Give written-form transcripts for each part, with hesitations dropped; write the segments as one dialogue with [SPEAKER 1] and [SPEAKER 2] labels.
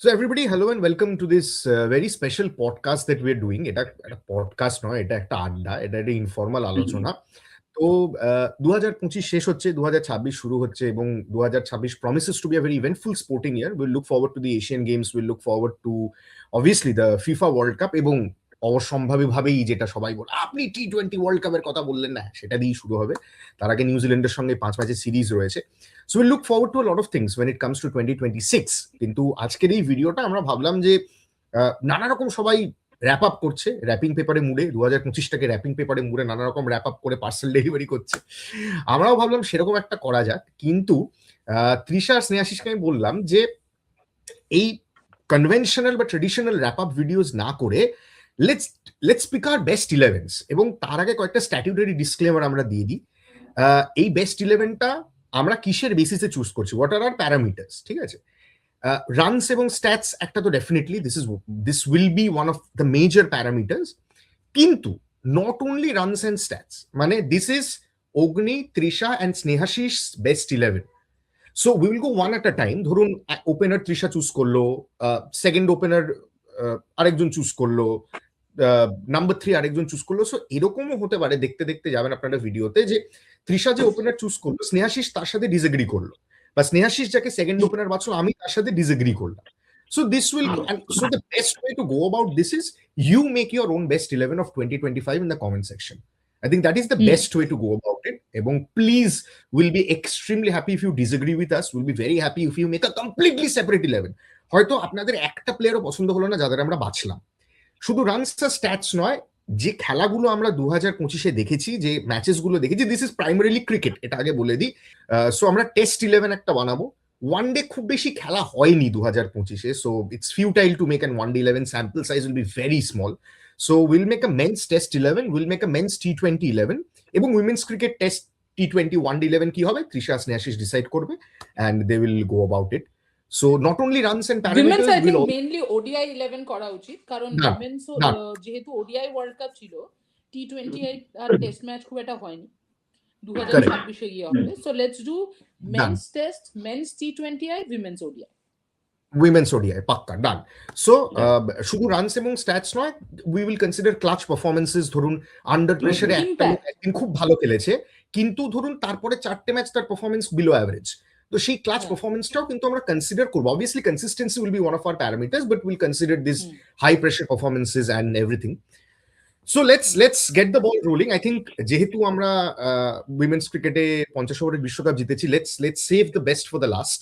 [SPEAKER 1] So everybody, hello and welcome to this very special podcast that we're doing. এটা একটা podcast নয়, এটা একটা আড্ডা, এটা একটা ইনফর্মাল আলোচনা। তো 2025 শেষ হচ্ছে, 2026 শুরু হচ্ছে এবং 2026 promises to be a very eventful sporting year. We'll look forward to the Asian Games, we'll look forward to obviously the FIFA World Cup এবং অবশ্যম্ভাবীভাবেই যেটা সবাই বলে, আপনি টি-20 ওয়ার্ল্ড কাপের কথা বললেন না, সেটা দিয়েই শুরু হবে। তার আগে নিউজিল্যান্ডের সঙ্গে 5 ম্যাচের সিরিজ রয়েছে। So will look forward to a lot of things when it comes to 2026। কিন্তু আজকের এই ভিডিওটা আমরা ভাবলাম যে নানা রকম সবাই র্যাপ আপ করছে, র্যাপিং পেপারে মুড়ে 2025টাকে র্যাপিং পেপারে মুড়ে নানা রকম র্যাপ আপ করে পার্সেল ডেলিভারি করছে। আমরাও ভাবলাম সেরকম একটা করা যাক, কিন্তু তৃষা আর স্নেহাশিসকে আমি বললাম যে এই কনভেনশনাল বা ট্রেডিশনাল র্যাপ আপ ভিডিওস না করে let's pick R best 11s। এবং তার আগে কয়েকটা স্ট্যাটিউটারি ডিসক্লেমার আমরা দিয়ে দিই। এই বেস্ট 11টা আমরা কিসের বেসিসে চুজ করছি, হোয়াট আর আর প্যারামিটার্স, ঠিক আছে? রানস এবং স্ট্যাটস একটা তো definitely this will be one of the major parameters, কিন্তু not only runs and stats, মানে this is Agni, Trisha and Snehasish best 11। So we will go one at a time. ধরুন opener Trisha choose করলো, second opener আরেকজন choose করলো, number 3 আরেকজন choose করলো। So এরকমও হতে পারে, দেখতে দেখতে যাবেন আপনারা ভিডিওতে, যে তৃষা যে ওপেনার চুজ করলো, স্নেহাশিস তার সাথে ডিসএগ্রি করলো, বা স্নেহাশিস যাকে সেকেন্ড ওপেনার বাছলো আমি তার সাথে ডিসএগ্রি করলাম। So this will, and so the best way to go about this is you make your own best 11 of 2025 in the comment section. I think that is the best way to go about it. Ebong please, we'll be extremely happy if you disagree with us. We'll be very happy if you make a completely separate 11. হয়তো আপনাদের একটা প্লেয়ারও পছন্দ হলো না যাদের আমরা বাছলাম। শুধু runs আর stats নয়, যে খেলাগুলো আমরা 2025-এ দেখেছি, যে ম্যাচেস গুলো দেখেছি, দিস ইজ প্রাইমারিলি ক্রিকেট, এটা আগে বলে দিই। সো আমরা টেস্ট 11 একটা বানাবো। ওয়ান ডে খুব বেশি খেলা হয়নি 2025-এ, so it's futile to make an one day 11, sample size will be very small. So will make a men's test 11, will make a men's টি-20 11, এবং উইমেন্স ক্রিকেট টেস্ট টি-20 ওয়ান ডে 11 কি হবে কি স্নেহাশিস ডিসাইড করবে, and they will go about it. So not only runs and parameters,
[SPEAKER 2] women's I think mainly ODI 11 করা উচিত, কারণ women's যেহেতু ODI ওয়ার্ল্ড কাপ ছিল, টি20 আর টেস্ট ম্যাচ খুব একটা হয়নি 2026-এ গিয়ে হবে। So let's do men's test, men's টি20, women's ODI,
[SPEAKER 1] women's ODI পাক্কা ডান। সো শুধু রানস এবং স্ট্যাটস নয়, we will consider clutch performances. ধরুন আন্ডার প্রেসারে একদিন খুব ভালো খেলেছে, কিন্তু ধরুন তারপরে 4টে ম্যাচ তার পারফরমেন্স বিলো অ্যাভারেজ, তো সেই ক্লাচ পারফরমেন্সটাও কিন্তু আমরা কনসিডার করবো। Obviously consistency will be one of our parameters, but will consider this high pressure performances and everything. So let's get the ball rolling. I think যেহেতু আমরা women's ক্রিকেটে 50 ওভারের বিশ্বকাপ জিতেছি, let's save the best for the last.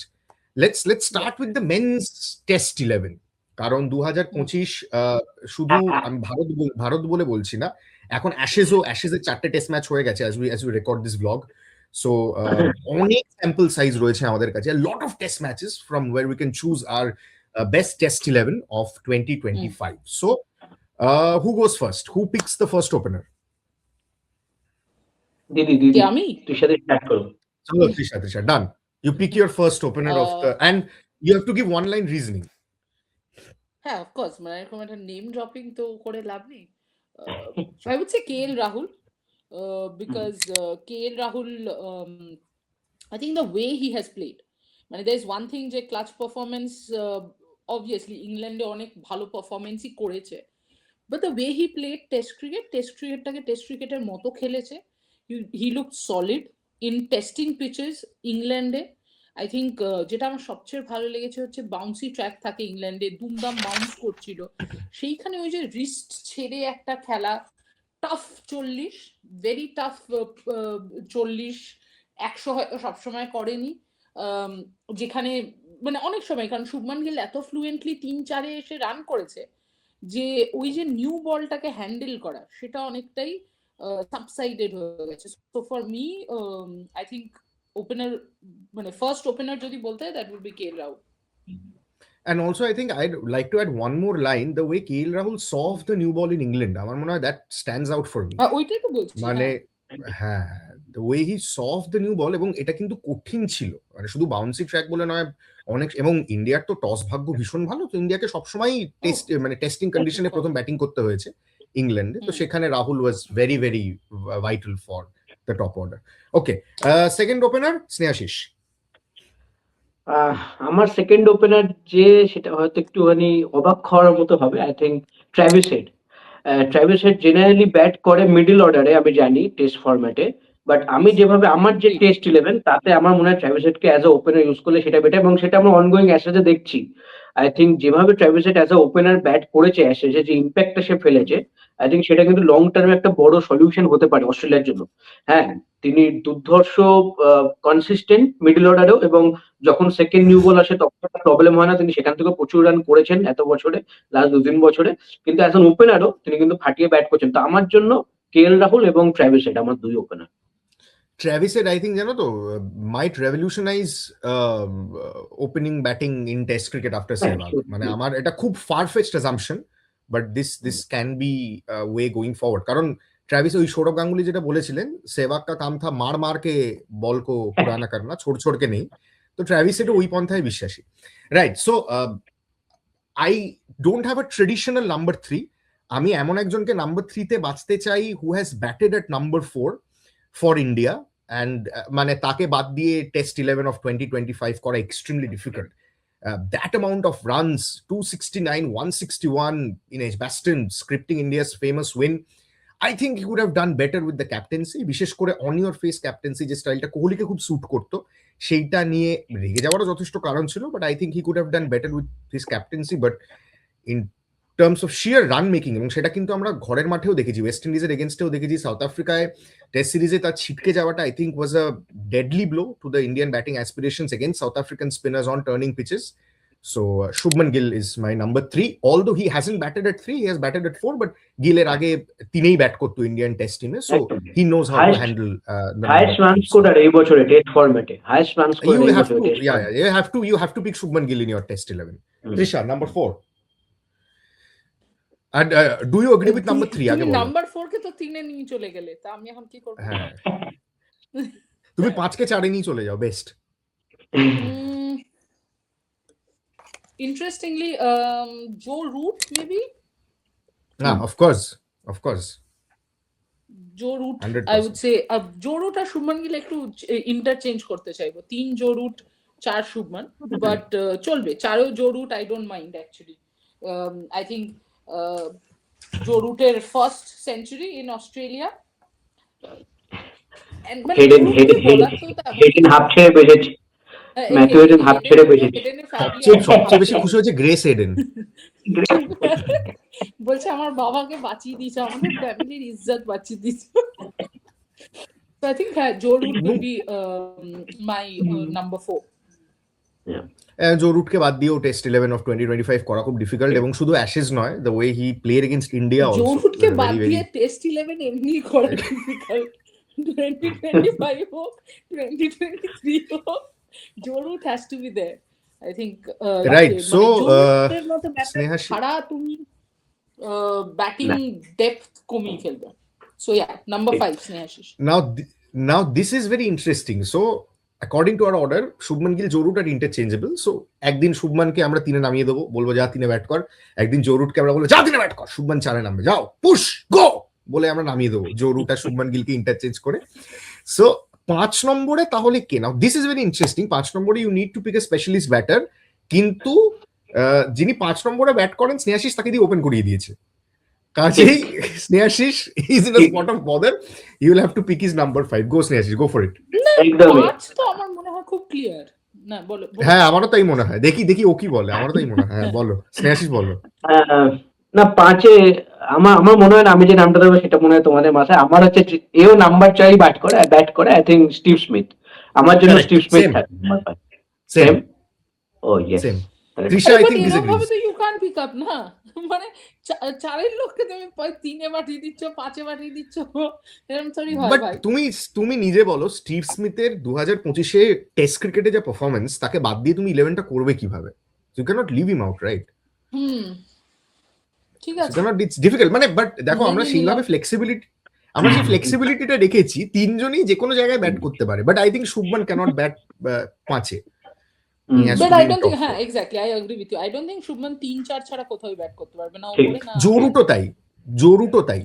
[SPEAKER 1] Let's start with the men's test 11, কারণ 2025 শুধু আমি ভারত বলে বলছি না, এখন অ্যাশেজের 4টে টেস্ট ম্যাচ হয়ে গেছে as we record this blog. So অনেক স্যাম্পল সাইজ রয়েছে আমাদের কাছে, lot of test matches from where we can choose আর best test 11 of 2025. So who goes first? Who picks the first opener?
[SPEAKER 3] Didi, আমি Trisha start করো।
[SPEAKER 1] চলো Trisha, done. You pick your first opener of the, and you have to give one line reasoning.
[SPEAKER 2] হ্যাঁ, of course, মানে এরকম একটা name dropping তো করে লাভ নেই। I would say KL Rahul, because KL Rahul, I think the way he has played, মানে there is one thing যে clutch performance, obviously ইংল্যান্ডে অনেক ভালো পারফরমেন্সই করেছে, but the way he played test ক্রিকেটটাকে টেস্ট ক্রিকেটের মতো খেলেছে। he looked solid in testing pitches ইংল্যান্ডে। আই থিঙ্ক যেটা আমার সবচেয়ে ভালো লেগেছে হচ্ছে বাউন্সি ট্র্যাক থাকে ইংল্যান্ডে, দুমদাম বাউন্স করছিল, সেইখানে ওই যে রিস্ট ছেড়ে একটা খেলা, টাফ 40, ভেরি টাফ 40, 100 হয়তো সবসময় করেনি, যেখানে মানে অনেক সময়, কারণ শুভমান গিল এত ফ্লুয়েন্টলি 3-4-এ এসে রান করেছে যে ওই যে নিউ বলটাকে হ্যান্ডেল করা সেটা অনেকটাই সাবসাইডেড হয়ে গেছে। So for me I think opener, মানে ফার্স্ট ওপেনার যদি বলতে হয়, that will be KL Rahul.
[SPEAKER 1] And also I think I'd like to add one more line. The way KL Rahul solved the new ball in England, আমার মনে হয় that stands out for me.
[SPEAKER 2] ওইটাই তো বলছি,
[SPEAKER 1] মানে হ্যাঁ, the way he solved the new ball, এবং এটা কিন্তু কঠিন ছিল, মানে শুধু বাউন্সি ট্র্যাক বলে নয়, অনেক, এবং ইন্ডিয়ার তো টস ভাগ্য ভীষণ ভালো, তো ইন্ডিয়াকে সবসময় মানে টেস্টিং কন্ডিশনে প্রথম ব্যাটিং করতে হয়েছে ইংল্যান্ডে, তো সেখানে Rahul was very very vital for the top order. Okay, second opener, Snehashish.
[SPEAKER 3] আমার সেকেন্ড ওপেনার যে সেটা হয়তো একটুখানি অবাক হওয়ার মতো হবে, I think Travis head. Travis head generally bat করে মিডল অর্ডারে, আমি জানি টেস্ট ফরম্যাটে, বাট আমি যেভাবে আমার যে টেস্ট 11 তাতে আমার মনে হয় ট্র্যাভিস হেডকে অ্যাজ এ ওপেনার ইউজ করলে সেটা বেটার, এবং সেটা আমরা অনগোয়িং অ্যাশেজে দেখছি। আই থিঙ্ক যেভাবে Travis Head as a opener bat করেছে অ্যাশেজে, যে ইম্প্যাক্টটা সে ফেলেছে, আই থিঙ্ক সেটা কিন্তু লং টার্মে একটা বড় সলিউশন হতে পারে অস্ট্রেলিয়ার জন্য। হ্যাঁ, তিনি দুর্ধর্ষ কনসিস্টেন্ট মিডল অর্ডারেও, এবং যখন সেকেন্ড নিউ বল আসে তখন প্রবলেম হয় না, তিনি সেখান থেকে প্রচুর রান করেছেন এত বছরে, লাস্ট 2-3 বছরে। কিন্তু অ্যাজ অ্যান ওপেনারও তিনি কিন্তু ফাটিয়ে ব্যাট করছেন। তো আমার জন্য কেএল রাহুল এবং ট্র্যাভিস হেড আমার দুই opener.
[SPEAKER 1] Travis Head, I think, জানো তো, might revolutionise opening batting in test cricket after Sehwag. মানে আমার এটা খুব farfetched assumption, but this can be way going forward. কারণ ट्रेविस ওই সৌরভ গাঙ্গুলি যেটা বলেছিলেন, সেহবাগ কা কাম থা মার মার কে বল কো পুরানা করনা, ছোড় ছোড় কে নেই। তো ট্রেভিস হেড ওই পন্থায় বিশ্বাসী, right? So I don't have a traditional number 3। আমি এমন একজনকে নাম্বার 3 তে বাঁচতে চাই who has batted at number 4 for India, and মানে তাকে বাদ দিয়ে টেস্ট 11 অফ 2025 করা extremely difficult. That amount of runs, 269, 161 in Edgbaston, scripting India's famous win. I think he would have done better with the captaincy, বিশেষ করে on your face captaincy যে স্টাইলটা কোহলিকে খুব স্যুট করতো, সেইটা নিয়ে রেগে যাওয়ারও যথেষ্ট কারণ ছিল, but I think he could have done better with his captaincy. But in terms of sheer run making, এবং সেটা কিন্তু আমরা ঘরের মাঠেও দেখেছি, ওয়েস্ট ইন্ডিজের এগেনস্টেও দেখেছি, সাউথ আফ্রিকায় টেস্ট সিরিজে তার ছিটকে যাওয়াটা I think was a deadly blow to the Indian batting aspirations against South African spinners on turning pitches. So Shubman Gill is my number 3. Although he hasn't batted at 3, he has batted at 4. But Gill er age tinei bat korto Indian Test team, so he knows how to handle the
[SPEAKER 3] highest run scorer ei bochore test format-e, highest run scorer
[SPEAKER 1] you
[SPEAKER 3] ei
[SPEAKER 1] have to,
[SPEAKER 3] bochore
[SPEAKER 1] yeah, you have to pick Shubman Gill in your Test 11. Trisha, number 4. And do you agree with number 3?
[SPEAKER 2] তুমি number 4 কে তো 3 এ নিয়ে চলে গেলে, তা আমি এখন কি করব?
[SPEAKER 1] হ্যাঁ, তুমি 5 কে 4 এ নিয়ে চলে যাও, best.
[SPEAKER 2] Interestingly, Joe Root maybe.
[SPEAKER 1] Of course.
[SPEAKER 2] Joe Root,
[SPEAKER 1] 100%.
[SPEAKER 2] I would say Joe Root আর শুভমান গিল একটু ইন্টারচেঞ্জ করতে চাইবো। 3 Joe Root, 4 শুভমান, বাট চলবে 4এও Joe Root, I don't mind actually. I think Joe Root এর first century in Australia,
[SPEAKER 3] Hayden হাফ ছেড়ে বেজেছে, Matthew Haden হাফ ছেড়ে বেজেছে।
[SPEAKER 1] সবচেয়ে বেশি খুশি হয়েছে গ্রেস হেডেন,
[SPEAKER 2] বলছে আমার বাবাকে বাঁচিয়ে দিয়েছে, আমাদের ফ্যামিলির ইজ্জত বাঁচিয়ে দিয়েছে। So I think Joe Root will be my number 4.
[SPEAKER 1] জো রুটকে বাদ দিয়েও টেস্ট 11 অফ 2025 করা খুব ডিফিকাল্ট, এবং শুধু অ্যাশেজ নয়, the way he played against India also.
[SPEAKER 2] Joe রুটকে বাদ দিয়ে টেস্ট 11 এমনি করা ডিফিকাল্ট, 2025 হোক 2023 হোক, Joe Root has to be there, I think.
[SPEAKER 1] Right, so
[SPEAKER 2] Sneha ছাড়া তুমি ব্যাটিং ডেপথ কমিয়ে ফেলবে। So yeah, number 5 Snehashis.
[SPEAKER 1] Now this is very interesting. So according to our order, Shubman Gill, Joe Root আর ইন্টারচেঞ্জেবল। সো একদিন শুভমানকে আমরা 3 এ নামিয়ে দেবো, বলবো যা 3 এ ব্যাট কর। একদিন জো রুটকে আমরা বলবো যা 3 এ ব্যাট কর, শুভমান 4 এ নামবে, যাও পুশ গো বলে আমরা নামিয়ে দেবো জো রুট আর শুভমান গিলকে ইন্টারচেঞ্জ করে। সো 5 নম্বরে তাহলে কে? Now this is very interesting. 5 নম্বরে you need to pick a specialist batter, কিন্তু যিনি 5 নম্বরে ব্যাট করেন স্নেহাশিস, তাকে দিয়ে ওপেন করিয়ে দিয়েছে। কাজেই Snehashis is in a spot of bother, you will have to pick his number 5. Go Snehashis, go for it.
[SPEAKER 3] একদমই,
[SPEAKER 2] 5 তো আমার মনে হয় খুব ক্লিয়ার না, বলো।
[SPEAKER 1] হ্যাঁ, আমারও তাই মনে হয়। দেখি ও কি বলে, আমারও তাই মনে হয়। হ্যাঁ বলো স্নেহাশিস, বলো।
[SPEAKER 3] না 5-এ আমার মনে হয় না, আমি যে নামটা দেবো সেটা মনে হয় তোমাদের মাথায়। আমার হচ্ছে এও নাম্বার 4 ব্যাট করে আই থিঙ্ক স্টিভ স্মিথ। আমার জন্য স্টিভ স্মিথ থাকে number 5। Same, oh yes.
[SPEAKER 1] Trisha, I think
[SPEAKER 2] এরকম তো ইউ ক্যান পিক আপ না, মানে 4 লোককে তুমি 3 এ পাঠিয়ে দিচ্ছ, 5 এ পাঠিয়ে দিচ্ছ, এরকম সরি হয় ভাই।
[SPEAKER 1] তুমি নিজে বলো, স্টিভ স্মিথের 2025-এ টেস্ট ক্রিকেটে যে পারফরম্যান্স, তাকে বাদ দিয়ে তুমি 11টা করবে কিভাবে? You can not leave him out, right?
[SPEAKER 2] ঠিক আছে,
[SPEAKER 1] ইটস ডিফিকাল্ট। মানে বাট দেখো, আমরা সেইভাবে ফ্লেক্সিবিলিটিটা রেখেছি, 3 জনই যে কোনো জায়গায় ব্যাট করতে পারে, but I think Shubman can't bat 5-এ।
[SPEAKER 2] But I don't think, হ্যাঁ exactly, I agree with you. I don't think Shubman 3-4 ছাড়া কোথাও ব্যাট করতে পারবে না, উপরে না।
[SPEAKER 1] জো রুটও তাই।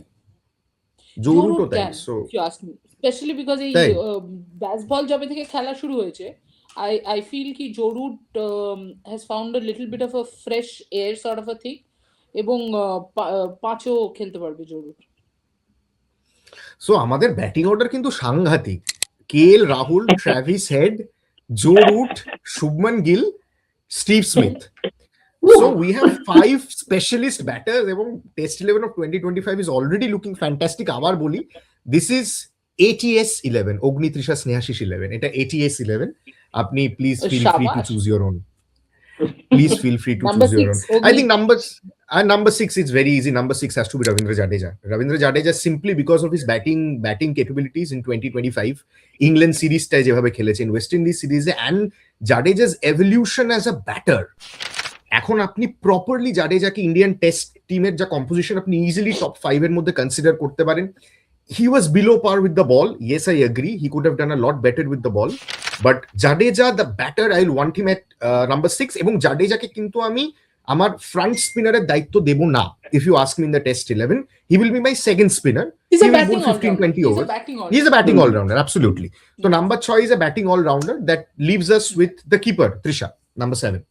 [SPEAKER 1] So
[SPEAKER 2] you ask me, especially because এই ব্যাস বল যবে থেকে খেলা শুরু হয়েছে, I feel ki Joe Root has found a little bit of a fresh air sort of a thing এবং পাঁচও খেলতে পারবে Joe Root.
[SPEAKER 1] সো আমাদের ব্যাটিং অর্ডার কিন্তু সাংঘাতিক। K L Rahul, Travis Head, Joe Root, Shubman Gill, Steve Smith. So we have 5 specialist batters এবং test 11 of 2025 is already looking fantastic. আবার বলি, this is ATS 11, অগ্নি তৃষা স্নেহাশিস 11, এটা ATS 11। আপনি please feel free to
[SPEAKER 2] শাবাশ।
[SPEAKER 1] choose your own. Please feel free to
[SPEAKER 2] Number
[SPEAKER 1] choose your own.
[SPEAKER 2] 6,
[SPEAKER 1] I
[SPEAKER 2] Ogni.
[SPEAKER 1] think number 6 is very easy. Number 6 has to be Ravindra Jadeja. Ravindra Jadeja simply because of his batting capabilities in 2025. England series টায় যেভাবে খেলেছেন, West Indies সিরিজে, and Jadeja's evolution as a batter. এখন আপনি properly জাডেজাকে Indian test টিমের যা composition আপনি easily top 5 এর মধ্যে কনসিডার করতে পারেন। He was below par with the ball, yes I agree, he could have done a lot better with the ball, but Jadeja the batter, I will want him at number 6। এবং জাডেজাকে কিন্তু আমি আমার front স্পিনারের দায়িত্ব দেব না। If you ask me in the test 11, he will be my second spinner.
[SPEAKER 2] He's
[SPEAKER 1] He
[SPEAKER 2] a
[SPEAKER 1] will
[SPEAKER 2] batting
[SPEAKER 1] bowl 15-20
[SPEAKER 2] all-rounder. He's a
[SPEAKER 1] overs.
[SPEAKER 2] batting
[SPEAKER 1] He is a
[SPEAKER 2] all-rounder.
[SPEAKER 1] batting all-rounder, absolutely. So number 6 is a batting all-rounder. That leaves us with the keeper, Trisha, number 7.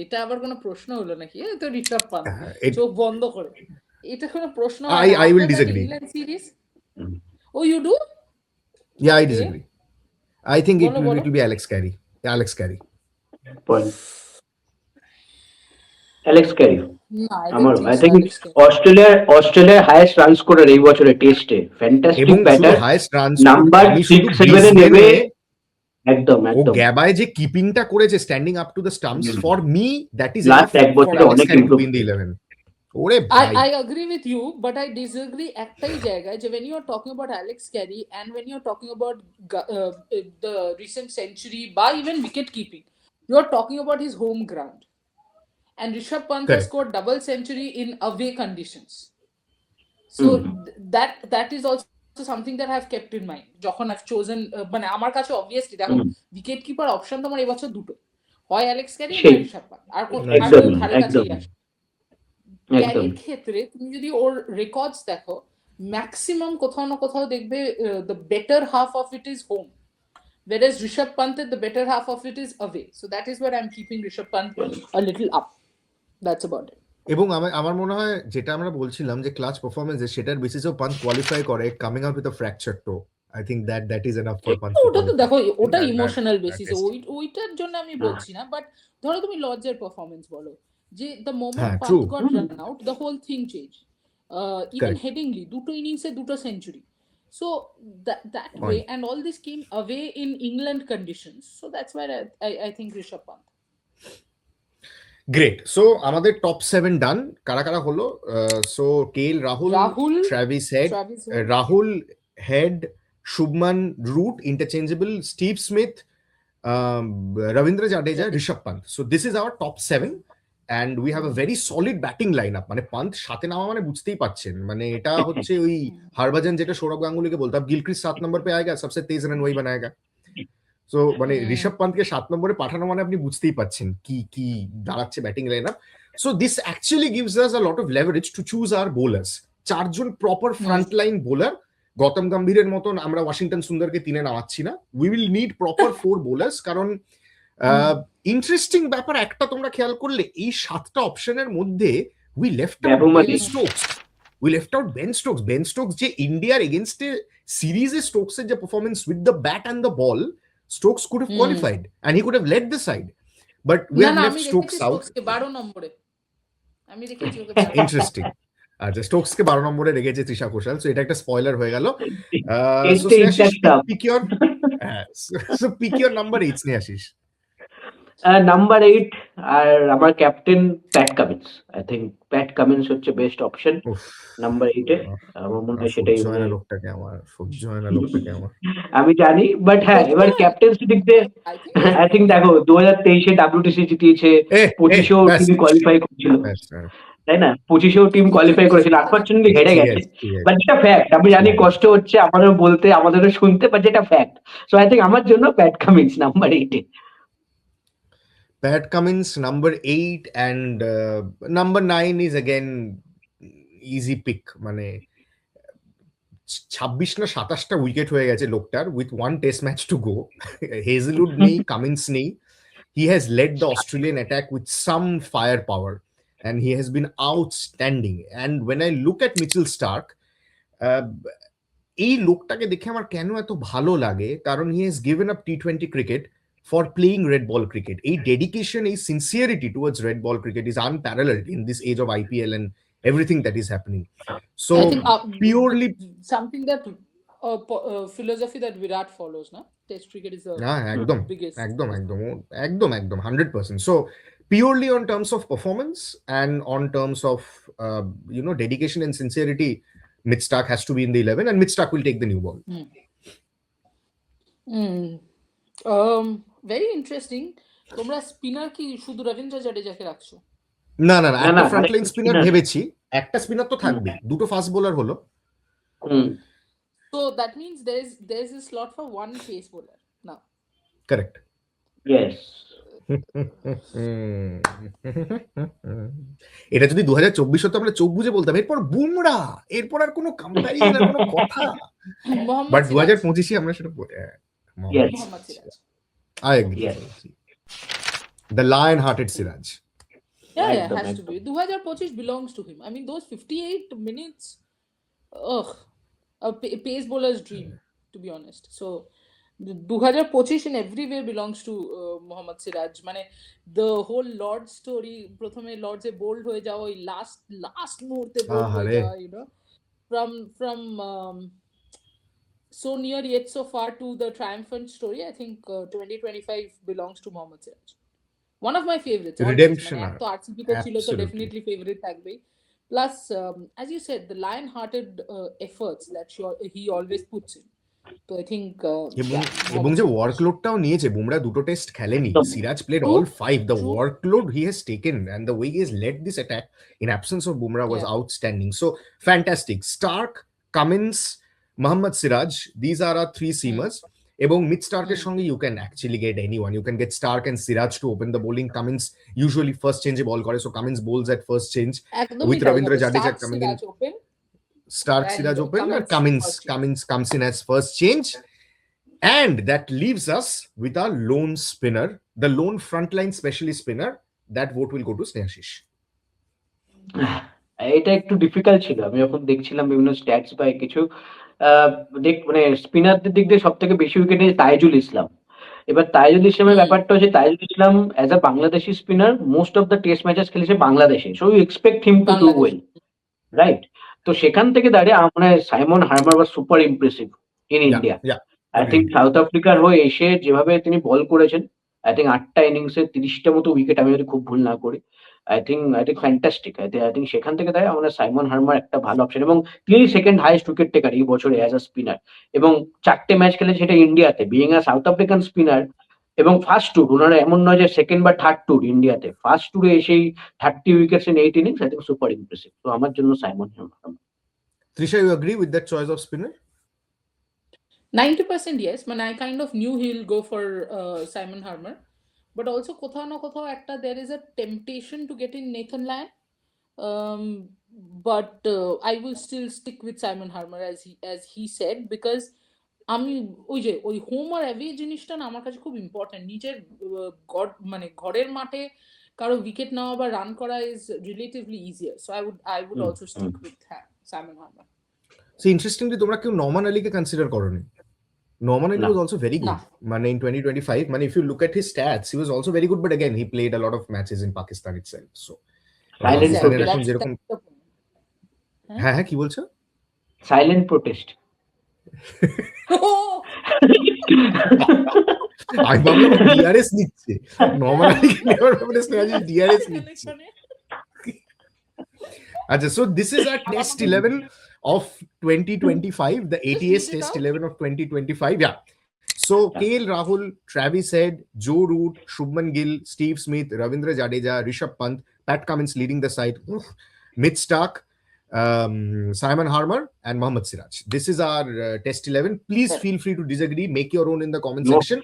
[SPEAKER 2] এটা আবার কোনো প্রশ্ন হলো নাকি? এ তো Rishabh Pant,
[SPEAKER 1] it-
[SPEAKER 2] চোখ বন্ধ করে। এটা কোনো প্রশ্ন
[SPEAKER 1] I will
[SPEAKER 2] After that
[SPEAKER 1] disagree.
[SPEAKER 2] England series? Oh, you do?
[SPEAKER 1] Yeah, I
[SPEAKER 2] Okay.
[SPEAKER 1] disagree. I think it
[SPEAKER 2] Bolo, bolo.
[SPEAKER 1] will be Alex Carey. Alex Carey.
[SPEAKER 3] Alex Carey
[SPEAKER 2] No, I
[SPEAKER 3] আমার
[SPEAKER 2] don't
[SPEAKER 3] I
[SPEAKER 2] think
[SPEAKER 3] think
[SPEAKER 2] so. Alex
[SPEAKER 3] অস্ট্রেলিয়ার highest run scorer এই বছরে টেস্টে,
[SPEAKER 1] এবং
[SPEAKER 3] fantastic
[SPEAKER 1] শুধু
[SPEAKER 3] batter,
[SPEAKER 1] highest run
[SPEAKER 3] number 6-7 এ নেবে, একদম
[SPEAKER 1] ও
[SPEAKER 3] একদম
[SPEAKER 1] গ্যাবায় যে কিপিংটা করেছে standing up to the stamps, for me that is
[SPEAKER 3] Last এক বছরে অনেক improve
[SPEAKER 1] ইন দ্য 11। ওরে ভাই,
[SPEAKER 2] I agree with you, but I disagree একটাই জায়গায় যে when you are talking about Alex Carey and when you are talking about the recent century by even wicket keeping, you are talking about his home ground. And Rishabh Pant has
[SPEAKER 1] Correct.
[SPEAKER 2] scored double century in away conditions. So that is also something that I've kept in mind. যখন I've chosen মানে আমার কাছে obviously দেখো wicket keeper option তো আমার এবছর দুটো, হয় অ্যালেক্স ক্যারি
[SPEAKER 3] সেই।
[SPEAKER 2] না ঋষভ পান্ত, আর কোন
[SPEAKER 1] একদম,
[SPEAKER 2] কেউ ধারে কাছেই
[SPEAKER 3] একদম।
[SPEAKER 2] আসে।
[SPEAKER 3] একদম
[SPEAKER 2] ক্যারির ক্ষেত্রে তুমি যদি ওর রেকর্ডস দেখো, ম্যাক্সিমাম কোথাও না কোথাও দেখবে the better half of it is home, whereas Rishabh Pant the better half of it is away. So that is where I'm keeping Rishabh Pant a little up. That's about it.
[SPEAKER 1] এবং আমার মনে হয় যেটা আমরা বলছিলাম যে clutch performance, সেটার বেসিসেও Pant qualify করে coming out with a fracture to. I think that is enough for Pant.
[SPEAKER 2] ওটা তো দেখো, ওটা
[SPEAKER 1] that-
[SPEAKER 2] ইমোশনাল
[SPEAKER 1] that
[SPEAKER 2] বেসিসে,
[SPEAKER 1] is-
[SPEAKER 2] ওইটার জন্য আমি বলছি না, বাট ধরো তুমি লর্ডসের পারফরমেন্স বলো, যে দ্য মোমেন্ট
[SPEAKER 1] হ্যাঁ,
[SPEAKER 2] Pant
[SPEAKER 1] true.
[SPEAKER 2] Got run out the whole thing change. Even
[SPEAKER 1] Correct.
[SPEAKER 2] Headingley দুটো ইনিংসে দুটো century. So that
[SPEAKER 1] Point.
[SPEAKER 2] way, and all this came away in England conditions. So that's where I think Rishabh Pant.
[SPEAKER 1] Great. So আমাদের top 7 done. কারা কারা হলো? So K L Rahul,
[SPEAKER 2] Rahul,
[SPEAKER 1] Travis Head,
[SPEAKER 2] Travis Head.
[SPEAKER 1] Rahul Head, Shubman Root interchangeable, Steve Smith, Ravindra Jadeja, Rishabh Pant. So this is our top 7 and we have a very solid batting lineup. মানে পান্ত সাথে নামা মানে বুঝতেই পাচ্ছেন, মানে এটা হচ্ছে ওই হরভজন যেটা সৌরভ গাঙ্গুলিকে বলতো, अब गिलक्रिस्ट 7 नंबर पे आएगा, सबसे तेज रन वही बनाएगा। সো মানে ঋষভ পান্তকে 7 নম্বরে পাঠানো মানে আপনি বুঝতেই পাচ্ছেন কি কি দাঁড়াচ্ছে batting lineup. So this actually gives us a lot of leverage to choose our bowlers. 4 জন proper front line bowler, Gautam গম্ভীরের মতন আমরা ওয়াশিংটন সুন্দরকে 3-এ নামাচ্ছি না। We will need proper 4 bowlers, কারণ ইন্টারেস্টিং ব্যাপার একটা তোমরা খেয়াল করলে, এই 7টা অপশনের মধ্যে we left out Ben Stokes. We left out Ben Stokes. Ben Stokes যে ইন্ডিয়ার এগেইনস্টে সিরিজে স্টোকসের যে performance with the bat and the ball, Stokes could have qualified and he could have led the side, but we have left Stokes out.
[SPEAKER 2] 12 নম্বরে আমি রেখেছি ওকে।
[SPEAKER 1] Interesting. আচ্ছা, স্টোকস কে 12 নম্বরে রেখেছে তৃষা ঘোষাল। সো এটা একটা স্পয়লার হয়ে গেল। So pick your number 8 Snehashis.
[SPEAKER 3] Number 8 আর আমার captain Pat Cummins. I think Pat Cummins হচ্ছে বেস্ট অপশন নাম্বার 8 এ। আমার মনে হয় সেটাই
[SPEAKER 1] সহ্য হয় না লোকটাকে আমার, সহ্য হয় না লোকটাকে আমার।
[SPEAKER 3] আমি জানি, বাট হ্যাঁ এবার ক্যাপ্টেন্সি দিক দিয়ে আই থিংক দেখো 2023 এ WTC জিতিয়েছে, 25এও টিম কোয়ালিফাই করেছিল, তাই না? 25এও টিম কোয়ালিফাই করেছিল, আনফরচুনেটলি হেরে গেছে। বাট যেটা ফ্যাক্ট, আমি জানি কষ্ট হচ্ছে আমাদের বলতে, আমাদেরও শুনতে, বাট যেটা ফ্যাক্ট। সো আই থিংক আমার জন্য Pat Cummins number 8 A.
[SPEAKER 1] Pat Cummins number 8 and number 9 is again easy pick. মানে 26 না 27টা উইকেট হয়ে গেছে লোকটার with one test match to go. Hazelwood নেই, কামিন্স নেই. He has led the Australian attack with some firepower and he has been outstanding. And when I look at Mitchell Starc, এই লোকটাকে দেখে আমার কেন এত ভালো লাগে, কারণ he has given up T20 cricket for playing red ball cricket. এই dedication, এই sincerity towards red ball cricket is unparalleled in this age of IPL and everything that is happening. So
[SPEAKER 2] I think
[SPEAKER 1] purely
[SPEAKER 2] something that philosophy that Virat follows, na? Test cricket is the
[SPEAKER 1] একদম
[SPEAKER 2] biggest.
[SPEAKER 1] একদম 100%. So purely on terms of performance and on terms of dedication and sincerity, Mitch Starc has to be in the 11 and Mitch Starc will take the new ball.
[SPEAKER 2] Very interesting. তোমরা spinner কি শুধু রবীন্দ্র জাডেজাকে রাখছো?
[SPEAKER 1] না একটা frontline spinner ভেবেছি, একটা spinner তো থাকবে, দুটো ফাস্ট বোলার হলো।
[SPEAKER 2] So that means there's a slot for one pace bowler now.
[SPEAKER 1] Correct.
[SPEAKER 3] Yes.
[SPEAKER 1] এটা যদি 2024 হতো আমরা চোখ বুঝে বলতাম এরপর বুমরা, এরপর আর কোনো কম্প্যারিজন আর কোনো কথা। বাট 2025 আমরা সেটা
[SPEAKER 2] Mohammad Siraj.
[SPEAKER 1] I agree. The lion-hearted Siraj.
[SPEAKER 2] Yeah, has to be. 2025 belongs to him. I mean, those 58 minutes, a pace bowler's dream, to be honest. So, 2025 in every way belongs to Mohammad Siraj. Mane, the whole Lords story, prothome Lords e bold hoye jao, last muhurte bold hoye jao, you know, from so near yet so far to the triumphant story. I think 2025 belongs to Mohammad Siraj. One of my favorites.
[SPEAKER 1] Redemption.
[SPEAKER 2] So RCB ko chilo to definitely favorite থাকবে. Plus, as you said, the lion-hearted efforts that he always puts in. So I think
[SPEAKER 1] এবং যে ওয়ার্কলোডটাও নিয়েছে, বুমরা দুটো test খেলেনি, Siraj played all 5. The workload he has taken and the way he has led this attack in absence of Bumrah was outstanding. So fantastic. Starc, Cummins, Mohammad Siraj, these are our three seamers. এবং mid স্টার্কের সঙ্গে you can actually get anyone. You can get Starc and Siraj to open the bowling. Cummins usually first change ball করে, so Cummins bowls at first change with Ravindra Jadeja coming in. Starc, Siraj open, and Cummins comes in as first change, and that leaves us with our lone spinner, the lone frontline specialist spinner. That vote will go to Snehashish.
[SPEAKER 3] এটা একটু difficult ছিল। আমি যখন দেখছিলাম বিভিন্ন stats বা কিছু মানে স্পিনারদের দিক দিয়ে সব থেকে বেশি উইকেট নিয়েছে তাইজুল ইসলাম। এবার তাইজুল ইসলামের ব্যাপারটা হচ্ছে Taijul Islam as a Bangladeshi spinner most of the test matches খেলেছে বাংলাদেশে, so you expect him to do well, right? তো সেখান থেকে দাঁড়িয়ে আমার Simon Harmer was super impressive in India. I think South আফ্রিকার হয়ে এসে যেভাবে তিনি বল করেছেন, আই থিঙ্ক 8টা ইনিংসে 30টা মতো উইকেট, আমি যদি খুব ভুল না করি, I think fantastic. I think সেখান থেকে দাঁড়িয়ে আমরা সাইমন হার্মার একটা ভালো অপশন, এবং তিনি সেকেন্ড হাইয়েস্ট উইকেট টেকার এই বছরে অ্যাজ আ স্পিনার, এবং 4টে ম্যাচ খেলেছে সেটা ইন্ডিয়াতে, বিইং আ সাউথ আফ্রিকান স্পিনার। এবং ফার্স্ট ট্যুর ওনারা এমন নয় যে সেকেন্ড বা থার্ড ট্যুর, ইন্ডিয়াতে ফার্স্ট ট্যুরে এসেই 30 wickets in 8 innings, I think super impressive. তো আমার জন্য Simon হার্মার।
[SPEAKER 1] Trisha, you agree with that choice of spinner?
[SPEAKER 2] 90% yes. I kind of knew he'll go for Simon Harmer, but also কোথাও না কোথাও একটা there is a temptation to get in Nathan Lyon, but I will still stick with Simon Harmer as he said, because আমি ওই home আর away জিনিসটা না আমার কাছে খুব ইম্পর্টেন্ট। নিজের ঘরের মাঠে কারো উইকেট নেওয়া বা রান করা is relatively easier, so I would also stick with Simon Harmer.
[SPEAKER 1] So interestingly, তোমরা কেউ নমান আলীকে কনসিডার করোনি? Norman Ali was also very good. In 2025, if you look at his stats, he was also very good. But again, he played a lot of matches in Pakistan itself. So, হ্যাঁ কি বলছো?
[SPEAKER 3] Silent protest.
[SPEAKER 1] আমি ভাবলাম DRS নিচ্ছে, Norman আলীকে নেওয়ার ব্যাপারে Snehashis DRS নিচ্ছে। আচ্ছা, so this is our test 11 of 2025, the 80th test 11 of 2025. Yeah. So KL Rahul, Travis Head, Joe Root, Shubman Gill, Steve Smith, Ravindra Jadeja, Rishabh Pant, Pat Cummins leading the side, Mitch Starc, Simon Harmer, and Mohammad Siraj. This is our test 11. Please feel free to disagree, make your own in the comment section.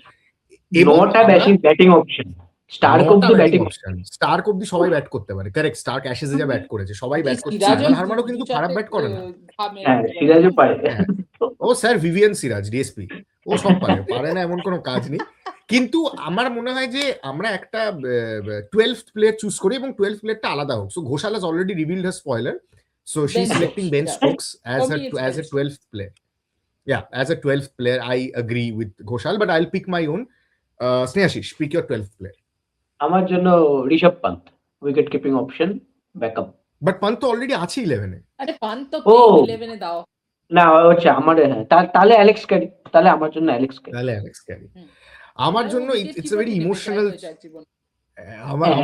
[SPEAKER 3] Not a batting option. Starc অব্দি batting
[SPEAKER 1] option, Starc অব্দি সবাই bat করতে পারে, correct. Starc অ্যাশেজে যা bat করেছে সবাই bat করছে,
[SPEAKER 2] সিরাজও
[SPEAKER 1] ইকবাল হারমানও কিন্তু খারাপ ব্যাট করে না।
[SPEAKER 3] হ্যাঁ সিরাজও পারে।
[SPEAKER 1] হ্যাঁ ও স্যার ভিভিয়ান সিরাজ ডিএসপি, ও সব পারে, পারে না এমন কোনো কাজ নেই। কিন্তু আমার মনে হয় যে আমরা একটা 12th প্লেয়ার চুজ করি এবং 12th প্লেয়ারটা আলাদা হোক। So Ghoshal has already revealed her spoiler, so she's
[SPEAKER 2] Ben
[SPEAKER 1] selecting
[SPEAKER 2] Stokes,
[SPEAKER 1] Ben
[SPEAKER 2] yeah.
[SPEAKER 1] Stokes as
[SPEAKER 2] For me, it's
[SPEAKER 1] a
[SPEAKER 2] Ben
[SPEAKER 1] 12th player. Yeah, as a 12th player I agree with Ghoshal, but I'll pick my own. Snehashish, pick your 12th player.
[SPEAKER 3] আমার জন্য Rishabh Pant, wicket keeping option, backup.
[SPEAKER 1] But Pant তো already আছে 11 এ।
[SPEAKER 2] আরে পান তো
[SPEAKER 3] ও
[SPEAKER 2] 11 এ দাও।
[SPEAKER 3] না হচ্ছে আমার, হ্যাঁ তাহলে অ্যালেক্স ক্যারি, তাহলে আমার জন্য অ্যালেক্স ক্যারি।
[SPEAKER 1] তাহলে অ্যালেক্স ক্যারি।
[SPEAKER 2] হুম।
[SPEAKER 1] আমার
[SPEAKER 2] আর
[SPEAKER 1] জন্য
[SPEAKER 2] wicket
[SPEAKER 1] it's a
[SPEAKER 2] keeper
[SPEAKER 1] very
[SPEAKER 2] কে নেবে,
[SPEAKER 1] ইমোশনাল,
[SPEAKER 2] যাই হয়ে যাক জীবনে।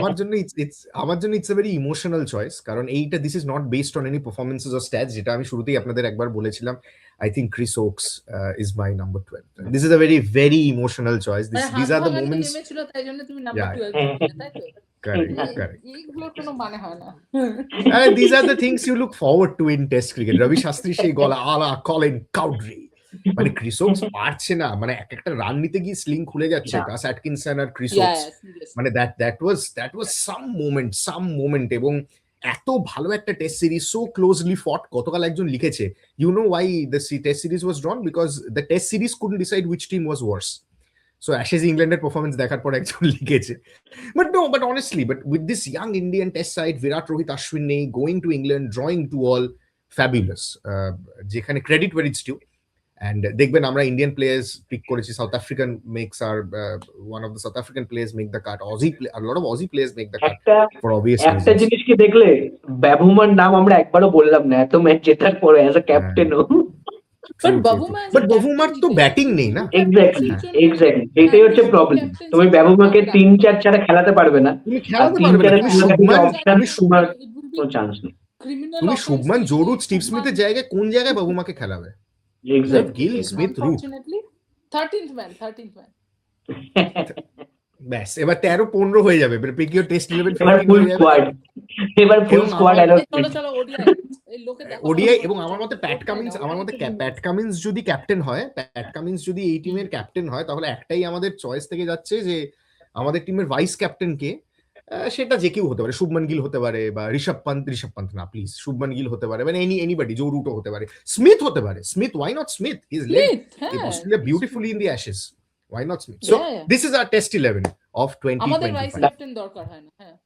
[SPEAKER 1] আমার জন্য it's a very emotional choice, কারণ এইটা this is not based on any performances or stats, যেটা আমি শুরুতেই আপনাদের একবার বলেছিলাম। I think Chris Woakes is my number 12. This is a very emotional choice.
[SPEAKER 2] মানে
[SPEAKER 1] দিস
[SPEAKER 2] হাত
[SPEAKER 1] আর দ্য
[SPEAKER 2] ভাঙানিতে
[SPEAKER 1] মোমেন্টস।
[SPEAKER 2] নেমেছিল তাই জন্য তুমি নাম্বার
[SPEAKER 1] Yeah.
[SPEAKER 2] 12 দিলে, তাই তো?
[SPEAKER 1] Correct correct.
[SPEAKER 2] এইগুলোর কোনো মানে হয় না।
[SPEAKER 1] These are the things you look forward to in Test cricket. Ravi Shastri সেই গলা আলা কলিন কাউড্রি, মানে ক্রিস ওকস পারছে না, মানে এক একটা রান নিতে গিয়ে স্লিং খুলে যাচ্ছে।
[SPEAKER 3] Yeah.
[SPEAKER 1] কাস অ্যাটকিনসন আর Chris
[SPEAKER 2] Yeah,
[SPEAKER 1] Woakes,
[SPEAKER 2] yeah, seriously.
[SPEAKER 1] মানে দ্যাট ওয়াজ সাম মোমেন্ট। এবং এত ভালো একটা টেস্ট সিরিজ, সো ক্লোজলি ফট। গতকাল একজন লিখেছে, you know why the test series was drawn, because the test series couldn't decide which team was worse. So Ashes ইংল্যান্ডের পারফরমেন্স দেখার পর একজন লিখেছে। But honestly, with this young Indian test side, Virat, Rohit, Ashwin going to England, drawing 2 all, fabulous. যেখানে credit where it's due. And দেখবেন আমরা Indian players pick করেছি, South African মেক্স আর one of the South African players make the cut. A lot of Aussie players make the cut for obvious
[SPEAKER 3] একটা
[SPEAKER 1] reasons.
[SPEAKER 3] জিনিস কি দেখলে, ব্যবহুমার নাম আমরা একবারও বললাম না এত ম্যাচ জেতার পরে অ্যাজ আ ক্যাপ্টেনও।
[SPEAKER 2] But Bavuma
[SPEAKER 1] But Bavumar তো ব্যাটিং নেই না।
[SPEAKER 3] এক্স্যাক্টলি এটাই হচ্ছে প্রবলেম। তুমি ব্যবহুমাকে 3-4 ছাড়া খেলাতে পারবে না,
[SPEAKER 1] তুমি
[SPEAKER 3] আর
[SPEAKER 1] খেলাতে
[SPEAKER 3] 3
[SPEAKER 1] পারবে না।
[SPEAKER 3] ছাড়া
[SPEAKER 1] তুমি
[SPEAKER 3] অপশন তোমার কোনো চান্স নেই।
[SPEAKER 1] তুমি শুভমান জরুদ, স্টিভ স্মিথের জায়গায় কোন জায়গায় বাবুমাকে খেলাবে?
[SPEAKER 3] এক্স্যাক্টলি
[SPEAKER 1] গিল, স্মিথ, রুট,
[SPEAKER 2] 13th man.
[SPEAKER 1] ব্যাস এবার 13-15 হয়ে যাবে। পিক ইউর টেস্ট 11
[SPEAKER 3] এবার
[SPEAKER 1] 15
[SPEAKER 3] ফুল
[SPEAKER 1] হয়ে যাবে।
[SPEAKER 3] স্কোয়াড, এবার ফুল স্কোয়াড
[SPEAKER 2] চলো ODI এই লোকে দেখো।
[SPEAKER 1] ওডিআই এবং আমার মতে প্যাট কামিন্স যদি ক্যাপ্টেন হয়, প্যাট কামিন্স যদি এই টিমের ক্যাপ্টেন হয়, তাহলে একটাই আমাদের চয়েস থেকে যাচ্ছে যে আমাদের টিমের ভাইস ক্যাপ্টেন কে। সেটা যে কেউ হতে পারে, শুভমান গিল হতে পারে, বা ঋষভ পান্ত না প্লিজ, শুভমান গিল হতে পারে, মানে এনিবডি, জো রুটও হতে পারে, স্মিথ হতে পারে। Smith, why not Smith? He is led Australia beautifully in the Ashes, why not Smith? So this is our test 11 of
[SPEAKER 2] আমাদের ভাইস
[SPEAKER 1] 2025.
[SPEAKER 2] ক্যাপ্টেন দরকার হয় না। হ্যাঁ